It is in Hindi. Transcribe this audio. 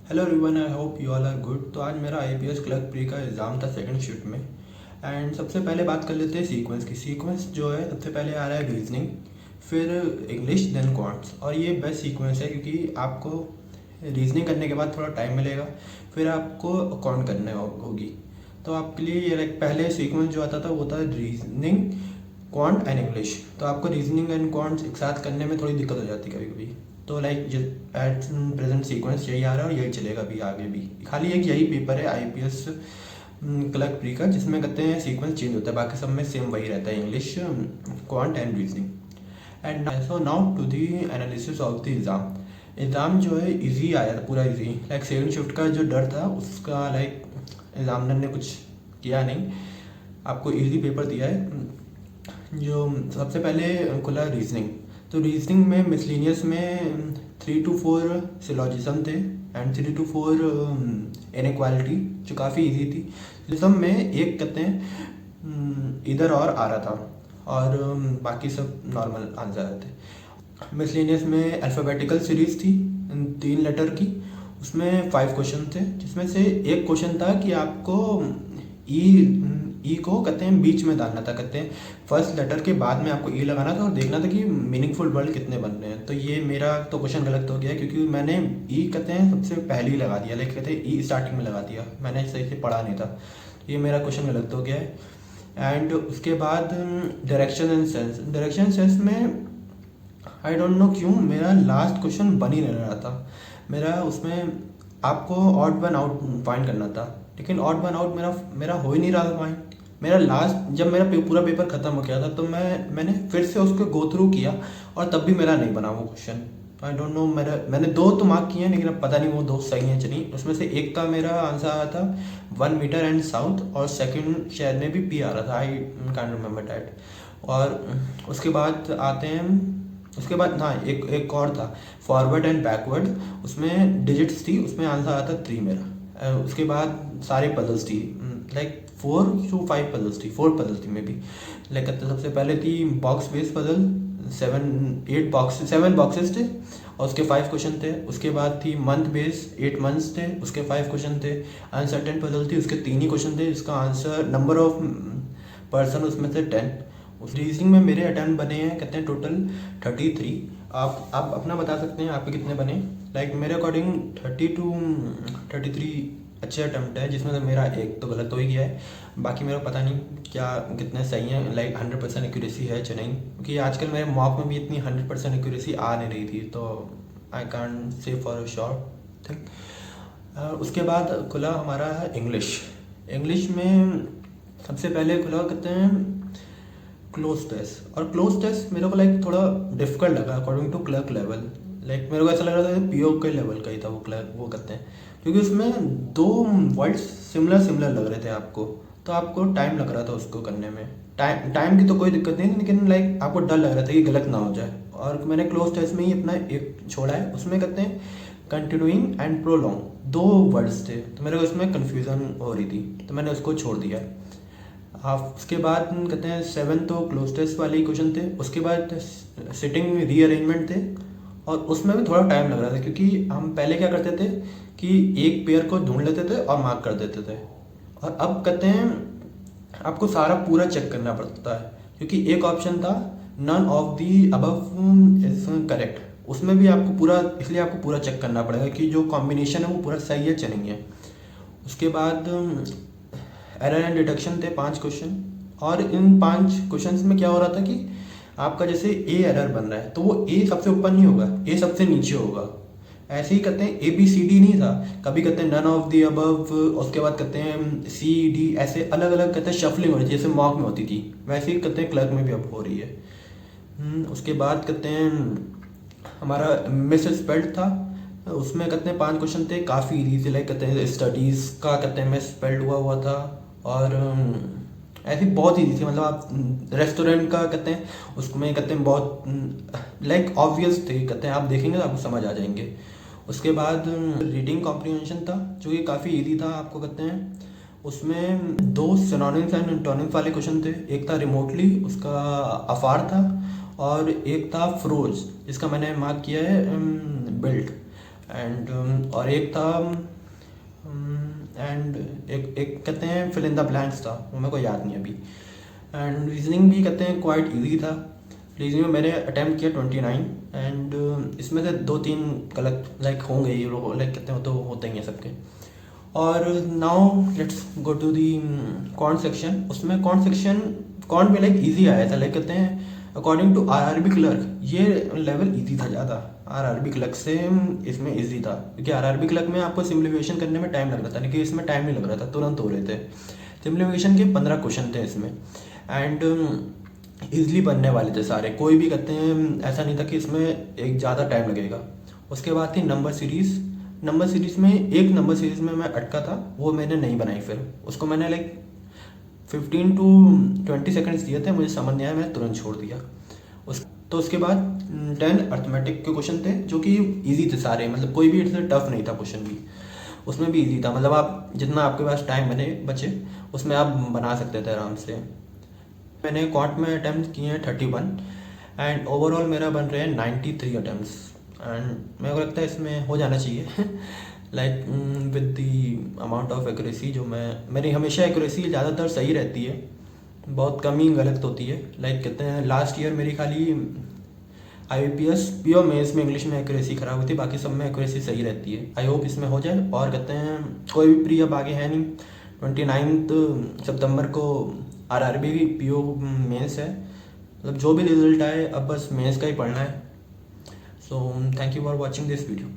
Hello everyone, I hope you all are good. तो आज मेरा आईपीएस क्लर्क प्री का एग्ज़ाम था सेकंड शिफ्ट में। एंड सबसे पहले बात कर लेते हैं सीक्वेंस की। सीक्वेंस जो है सबसे पहले आ रहा है रीजनिंग, फिर इंग्लिश, देन क्वांट्स। और ये बेस्ट सीक्वेंस है क्योंकि आपको रीजनिंग करने के बाद थोड़ा टाइम मिलेगा, फिर आपको काउंट करने होगी। तो आपके लिए ये लाइक पहले सीक्वेंस जो आता था वो था रीजनिंग, क्वांट एंड इंग्लिश। तो आपको रीजनिंग एंड क्वांट्स एक साथ करने में थोड़ी दिक्कत हो जाती है कभी कभी। तो लाइक एट प्रेजेंट सीक्वेंस यही आ रहा है और यही चलेगा भी आगे भी। खाली एक यही पेपर है आईपीएस क्लर्क प्री का जिसमें कहते हैं सीक्वेंस चेंज होता है, बाकी सब में सेम वही रहता है, English, quant and reasoning. And so now to the analysis of the exam. Exam जो है इजी आया था, पूरा इजी। लाइक सेकंड शिफ्ट का जो डर था उसका लाइक एग्जामिनर ने कुछ किया नहीं, आपको इजी पेपर दिया है। जो सबसे पहले खुला रीजनिंग, तो रीजनिंग में मिसलिनियस में 3 to 4 सिलोजिज्म थे एंड 3 to 4 इनइक्वालिटी जो काफ़ी इजी थी। सिलोजिज्म में एक कहते हैं इधर और आ रहा था और बाकी सब नॉर्मल आंसर आए थे। मिसलिनियस में अल्फ़ाबेटिकल सीरीज थी 3 लेटर की, उसमें 5 क्वेश्चन थे जिसमें से एक क्वेश्चन था कि आपको ई को कहते हैं बीच में डालना था। कहते हैं फर्स्ट लेटर के बाद में आपको ई लगाना था और देखना था कि मीनिंगफुल वर्ड कितने बन रहे हैं। तो ये मेरा तो क्वेश्चन गलत हो गया क्योंकि मैंने ई कहते हैं सबसे पहले ही लगा दिया, लाइक कहते हैं ई स्टार्टिंग में लगा दिया, मैंने सही से पढ़ा नहीं था। तो ये मेरा क्वेश्चन गलत हो गया है। एंड उसके बाद direction and sense. Direction sense में आई डोंट नो क्यों मेरा लास्ट क्वेश्चन बन ही नहीं रहा था। मेरा उसमें आपको ऑड वन आउट फाइंड करना था, लेकिन ऑड वन आउट मेरा हो ही नहीं रहा था फाइंड। मेरा लास्ट जब मेरा पूरा पेपर ख़त्म हो गया था तो मैंने फिर से उसको गो थ्रू किया और तब भी मेरा नहीं बना वो क्वेश्चन। आई डोंट नो, मैंने 2 तो मार्क किए हैं लेकिन अब पता नहीं वो 2 सही हैं चली। उसमें से एक का मेरा आंसर आया था 1 मीटर एंड साउथ और सेकंड शायद में भी पी आ रहा था, आई कांट रिमेंबर डैट। और उसके बाद आते हैं, उसके बाद हाँ एक और था फॉरवर्ड एंड बैकवर्ड, उसमें डिजिट्स थी, उसमें आंसर आता 3 मेरा। उसके बाद सारे पजल्स थी, लाइक 4 to 5 पजल्स थी, 4 पजल्स थी मे बी। लाइक सबसे पहले थी बॉक्स बेस्ड पजल, 7 बॉक्सेस थे और उसके 5 क्वेश्चन थे। उसके बाद थी मंथ बेस्ड, 8 मंथ्स थे, उसके 5 क्वेश्चन थे। अनसर्टेन पजल थी, उसके 3 ही क्वेश्चन थे, इसका आंसर नंबर ऑफ पर्सन उसमें से 10। उस रीजनिंग में मेरे अटेम्प्ट बने हैं कहते हैं टोटल 33। आप अपना बता सकते हैं आपके कितने बने। लाइक मेरे अकॉर्डिंग 30 to 33 अच्छे अटेम्प्ट है, जिसमें से मेरा एक तो गलत हो ही गया है। बाकी मेरा पता नहीं क्या कितने सही हैं, लाइक 100% एक्यूरेसी है या नहीं, क्योंकि आजकल मेरे मॉक में भी इतनी 100% एक्यूरेसी आ नहीं रही थी, तो I can't say for sure think. उसके बाद खुला हमारा है इंग्लिश। इंग्लिश में सबसे पहले खुला कहते हैं क्लोज टेस्ट। और क्लोज टेस्ट मेरे को लाइक थोड़ा डिफिकल्ट लगा according to clerk level. Like मेरे को ऐसा लग रहा था पीओ के लेवल का ही था वो क्लर्क, वो करते हैं, क्योंकि उसमें 2 वर्ड्स सिमिलर लग रहे थे आपको, तो आपको टाइम लग रहा था उसको करने में। टाइम की तो कोई दिक्कत नहीं, लेकिन लाइक आपको डर लग रहा था कि गलत ना हो जाए। और मैंने क्लोज टेस्ट में ही अपना एक छोड़ा है, उसमें कहते हैं कंटिन्यूइंग एंड प्रोलॉन्ग, 2 वर्ड्स थे, तो मेरे को इसमें कन्फ्यूज़न हो रही थी तो मैंने उसको छोड़ दिया। आप उसके बाद कहते हैं 7 तो क्लोज टेस्ट वाले क्वेश्चन थे। उसके बाद सिटिंग रीअरेंजमेंट थे और उसमें भी थोड़ा टाइम लग रहा था, क्योंकि हम पहले क्या करते थे कि एक पेयर को ढूंढ लेते थे और मार्क कर देते थे, और अब कहते हैं आपको सारा पूरा चेक करना पड़ता है, क्योंकि एक ऑप्शन था none of the above is correct, उसमें भी आपको पूरा, इसलिए आपको पूरा चेक करना पड़ेगा कि जो कॉम्बिनेशन है वो पूरा सही है या नहीं है। उसके बाद एरर एंड डिटेक्शन थे 5 क्वेश्चन, और इन 5 क्वेश्चन में क्या हो रहा था कि आपका जैसे ए एरर बन रहा है तो वो ए सबसे ऊपर नहीं होगा, ए सबसे नीचे होगा। ऐसे ही कहते हैं ABCD नहीं था, कभी कहते हैं नन ऑफ द अबव, उसके बाद कहते हैं CD, ऐसे अलग अलग कहते हैं शफलिंग हो रही थी, जैसे मॉक में होती थी वैसे ही कहते हैं क्लर्क में भी अब हो रही है। उसके बाद कहते हैं हमारा मिस स्पेल्ड था, उसमें कहते हैं 5 क्वेश्चन थे, काफ़ी इजी थे। लाइक कहते हैं स्टडीज़ का कहते हैं मिस स्पेल्ड हुआ था, और ऐसी बहुत ईजी थी। मतलब आप रेस्टोरेंट का कहते हैं उसमें कहते हैं बहुत लाइक ऑब्वियस थे, कहते हैं आप देखेंगे तो आपको समझ आ जाएंगे। उसके बाद रीडिंग कॉम्प्रिहेंशन था जो कि काफ़ी इजी था, आपको कहते हैं उसमें 2 सिनोनिम्स एंड एंटोनिम्स वाले क्वेश्चन थे। एक था रिमोटली, उसका अफार था, और एक था फ्रोज, जिसका मैंने मार्क किया है बिल्ट। एंड और एक था एंड एक एक कहते हैं फिल इन द ब्लैंक्स था, वो मेरे को याद नहीं अभी। एंड रीजनिंग भी कहते हैं क्वाइट इजी था। रीजनिंग में मैंने अटैम्प्ट किया 29 एंड इसमें से 2-3 गलत लाइक होंगे, ये लाइक कहते हैं तो होते ही हैं सबके। और now let's go to the quant section. उसमें कॉन्ट सेक्शन कॉन्ट में लाइक इजी आया था, लाइक कहते हैं अकॉर्डिंग टू आरआरबी क्लर्क ये लेवल इजी था ज़्यादा आरआरबी क्लर्क से, इसमें इजी था क्योंकि आरआरबी क्लर्क में आपको सिम्प्लीफिकेशन करने में टाइम लग रहा था, लेकिन इसमें टाइम नहीं लग रहा था, तुरंत हो रहे थे। सिम्प्लीफिकेशन के 15 क्वेश्चन थे इसमें एंड ईजिली बनने वाले थे सारे, कोई भी कहते हैं ऐसा नहीं था कि इसमें एक ज़्यादा टाइम लगेगा। उसके बाद थी नंबर सीरीज़। नंबर सीरीज़ में एक नंबर सीरीज़ में मैं अटका था, वो मैंने नहीं बनाई, फिर उसको मैंने लाइक 15 to 20 सेकंड्स दिए थे, मुझे समझ नहीं आया, मैंने तुरंत छोड़ दिया। उसके बाद 10 अर्थमेटिक के क्वेश्चन थे जो कि इजी थे सारे, मतलब कोई भी इतना टफ नहीं था क्वेश्चन भी, उसमें भी इजी था, मतलब आप जितना आपके पास टाइम बचे उसमें आप बना सकते थे आराम से। मैंने क्वांट में अटैम्प्ट किए हैं 31 एंड ओवरऑल मेरा बन रहे हैं 93 अटैम्प्ट्स एंड मेरे को लगता है इसमें हो जाना चाहिए like with the amount of accuracy जो मेरी हमेशा एक्यूरेसी ज़्यादातर सही रहती है, बहुत कम ही गलत होती है। लाइक कहते हैं लास्ट ईयर मेरी खाली IBPS पीओ मेंस में इंग्लिश में एक्यूरेसी खराब हुई थी, बाकी सब में एक्यूरेसी सही रहती है। आई होप इसमें हो जाए। और कहते हैं कोई भी प्री अब आगे है नहीं, 29 सितंबर को आरआरबी पीओ मेंस है, मतलब जो भी रिजल्ट आए अब बस मेंस का ही पढ़ना है। So thank you for watching this video.